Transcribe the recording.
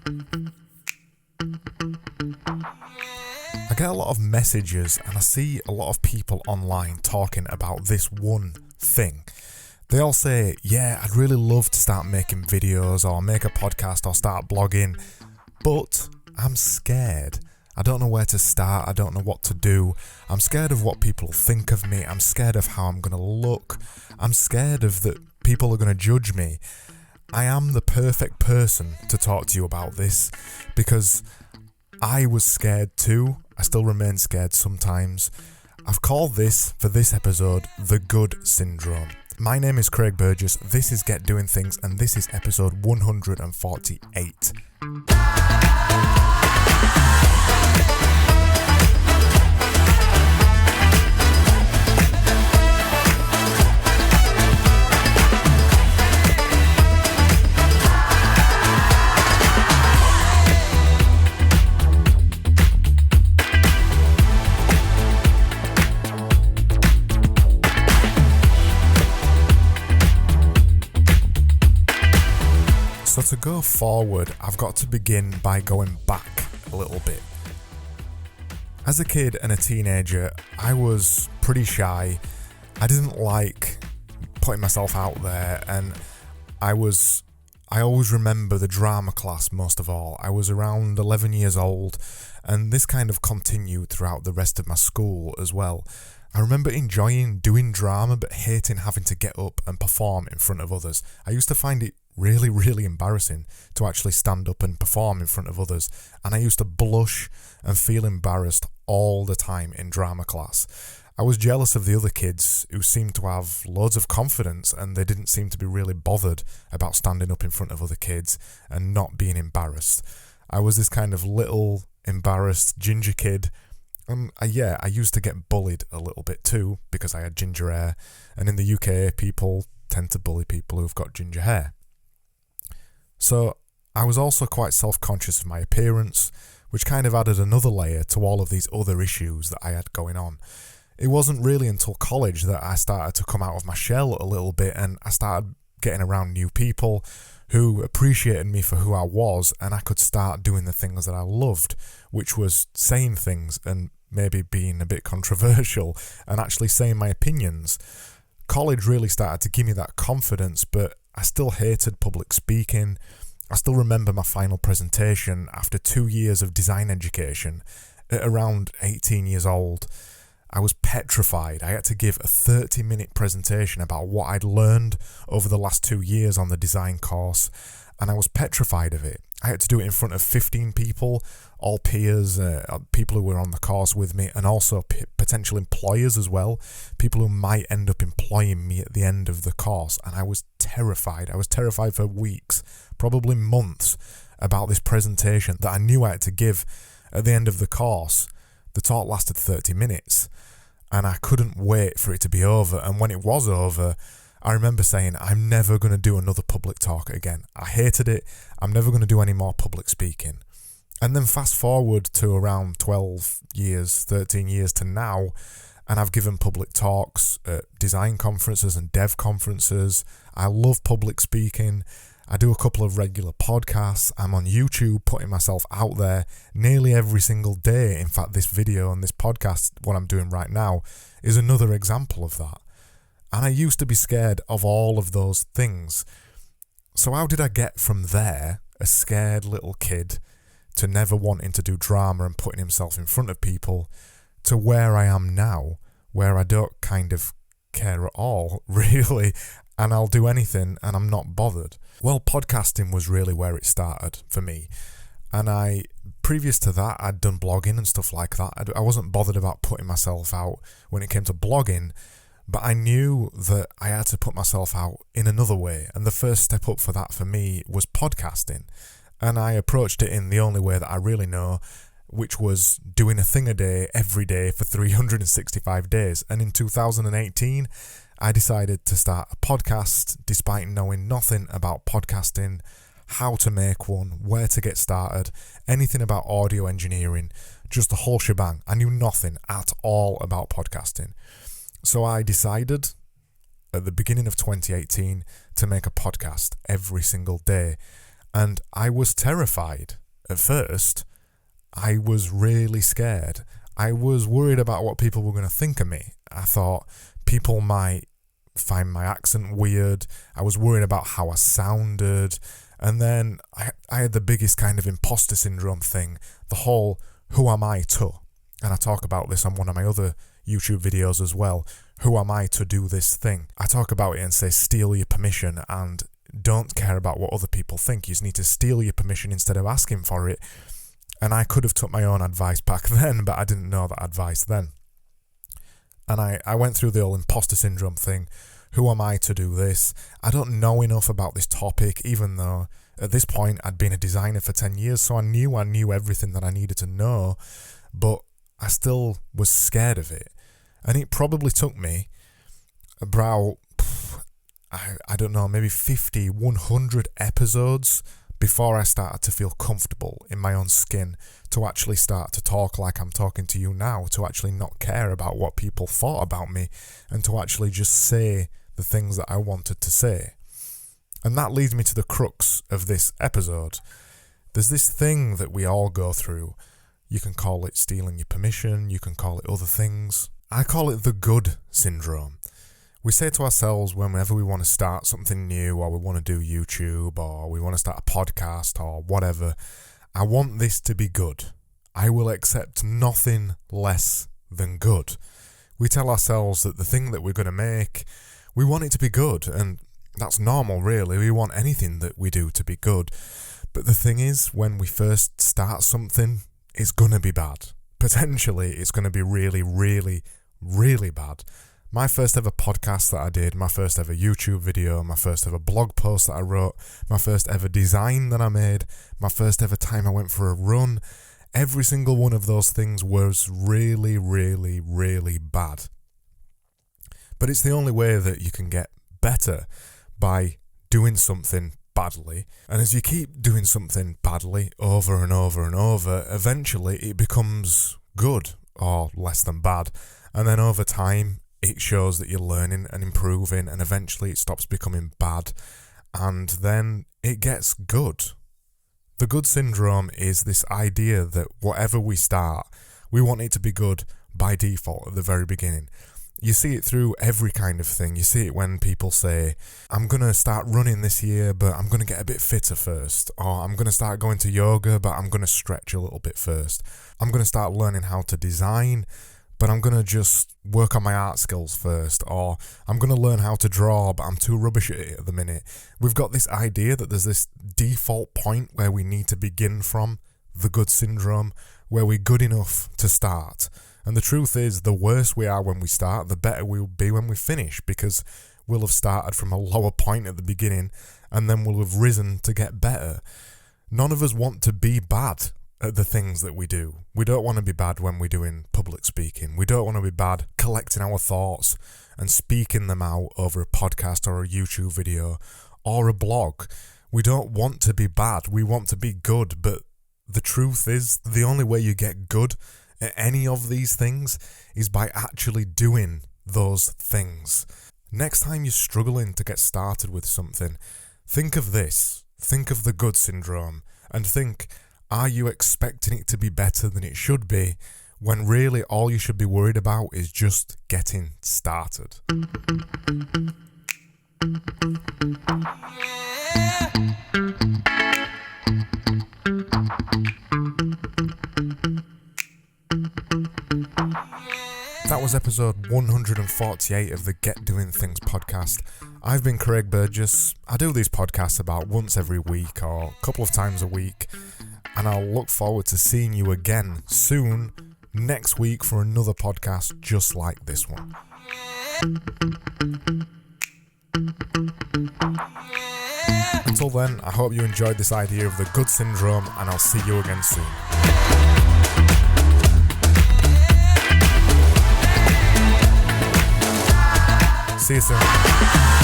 I get a lot of messages and I see a lot of people online talking about this one thing. They all say, yeah, I'd really love to start making videos or make a podcast or start blogging, but I'm scared. I don't know where to start, I don't know what to do. I'm scared of what people think of me, I'm scared of how I'm going to look, I'm scared of that people are going to judge me. I am the perfect person to talk to you about this because I was scared too. I still remain scared sometimes. I've called this, for this episode, The Good Syndrome. My name is Craig Burgess, this is Get Doing Things, and this is episode 148. So to go forward, I've got to begin by going back a little bit. As a kid and a teenager, I was pretty shy. I didn't like putting myself out there, and I always remember the drama class most of all. I was around 11 years old, and this kind of continued throughout the rest of my school as well. I remember enjoying doing drama but hating having to get up and perform in front of others. I used to find it really embarrassing to actually stand up and perform in front of others, and I used to blush and feel embarrassed all the time in drama class. I was jealous of the other kids who seemed to have loads of confidence and they didn't seem to be really bothered about standing up in front of other kids and not being embarrassed. I was this kind of little embarrassed ginger kid. I used to get bullied a little bit too because I had ginger hair, and in the UK people tend to bully people who've got ginger hair. So I was also quite self-conscious of my appearance, which kind of added another layer to all of these other issues that I had going on. It wasn't really until college that I started to come out of my shell a little bit, and I started getting around new people who appreciated me for who I was, and I could start doing the things that I loved, which was saying things and maybe being a bit controversial and actually saying my opinions. College really started to give me that confidence, but I still hated public speaking. I still remember my final presentation after 2 years of design education. At around 18 years old, I was petrified. I had to give a 30-minute presentation about what I'd learned over the last 2 years on the design course, and I was petrified of it. I had to do it in front of 15 people, all peers, people who were on the course with me, and also potential employers as well, people who might end up employing me at the end of the course, and I was terrified. I was terrified for weeks, probably months, about this presentation that I knew I had to give at the end of the course. The talk lasted 30 minutes, and I couldn't wait for it to be over, and when it was over, I remember saying, I'm never going to do another public talk again. I hated it. I'm never going to do any more public speaking. And then fast forward to around 12 years, 13 years to now, and I've given public talks at design conferences and dev conferences. I love public speaking. I do a couple of regular podcasts. I'm on YouTube putting myself out there nearly every single day. In fact, this video and this podcast, what I'm doing right now, is another example of that. And I used to be scared of all of those things. So how did I get from there, a scared little kid, to never wanting to do drama and putting himself in front of people, to where I am now, where I don't kind of care at all, really, and I'll do anything and I'm not bothered? Well, podcasting was really where it started for me. And previous to that, I'd done blogging and stuff like that. I wasn't bothered about putting myself out when it came to blogging, but I knew that I had to put myself out in another way. And the first step up for that for me was podcasting. And I approached it in the only way that I really know, which was doing a thing a day, every day for 365 days. And in 2018, I decided to start a podcast despite knowing nothing about podcasting, how to make one, where to get started, anything about audio engineering, just the whole shebang. I knew nothing at all about podcasting. So I decided at the beginning of 2018 to make a podcast every single day. And I was terrified. At first, I was really scared. I was worried about what people were going to think of me. I thought people might find my accent weird. I was worried about how I sounded. And then I had the biggest kind of imposter syndrome thing, the whole who am I to? And I talk about this on one of my other YouTube videos as well. Who am I to do this thing? I talk about it and say steal your permission and don't care about what other people think. You just need to steal your permission instead of asking for it. And I could have took my own advice back then, but I didn't know that advice then. And I went through the old imposter syndrome thing. Who am I to do this? I don't know enough about this topic, even though at this point I'd been a designer for 10 years, so I knew everything that I needed to know, but I still was scared of it. And it probably took me about, I don't know, maybe 50, 100 episodes before I started to feel comfortable in my own skin to actually start to talk like I'm talking to you now, to actually not care about what people thought about me and to actually just say the things that I wanted to say. And that leads me to the crux of this episode. There's this thing that we all go through. You can call it stealing your permission, you can call it other things. I call it the good syndrome. We say to ourselves whenever we want to start something new, or we want to do YouTube, or we want to start a podcast, or whatever, I want this to be good. I will accept nothing less than good. We tell ourselves that the thing that we're going to make, we want it to be good, and that's normal really. We want anything that we do to be good. But the thing is, when we first start something, it's going to be bad. Potentially, it's going to be really, really, really bad. My first ever podcast that I did, my first ever YouTube video, my first ever blog post that I wrote, my first ever design that I made, my first ever time I went for a run, every single one of those things was really, really, really bad. But it's the only way that you can get better, by doing something badly. And as you keep doing something badly over and over and over, eventually it becomes good or less than bad. And then over time, it shows that you're learning and improving, and eventually it stops becoming bad, and then it gets good. The good syndrome is this idea that whatever we start, we want it to be good by default at the very beginning. You see it through every kind of thing. You see it when people say, I'm going to start running this year, but I'm going to get a bit fitter first. Or I'm going to start going to yoga, but I'm going to stretch a little bit first. I'm going to start learning how to design, but I'm going to just work on my art skills first. Or I'm going to learn how to draw, but I'm too rubbish at it at the minute. We've got this idea that there's this default point where we need to begin from, the good syndrome, where we're good enough to start. And the truth is, the worse we are when we start, the better we'll be when we finish, because we'll have started from a lower point at the beginning and then we'll have risen to get better. None of us want to be bad at the things that we do. We don't want to be bad when we're doing public speaking. We don't want to be bad collecting our thoughts and speaking them out over a podcast or a YouTube video or a blog. We don't want to be bad. We want to be good. But the truth is, the only way you get good at any of these things is by actually doing those things. Next time you're struggling to get started with something, think of this. Think of the good syndrome and think, are you expecting it to be better than it should be, when really all you should be worried about is just getting started? That was episode 148 of the Get Doing Things podcast. I've been Craig Burgess. I do these podcasts about once every week or a couple of times a week, and I'll look forward to seeing you again soon next week for another podcast just like this one. Until then, I hope you enjoyed this idea of the good syndrome, and I'll see you again soon. See you soon.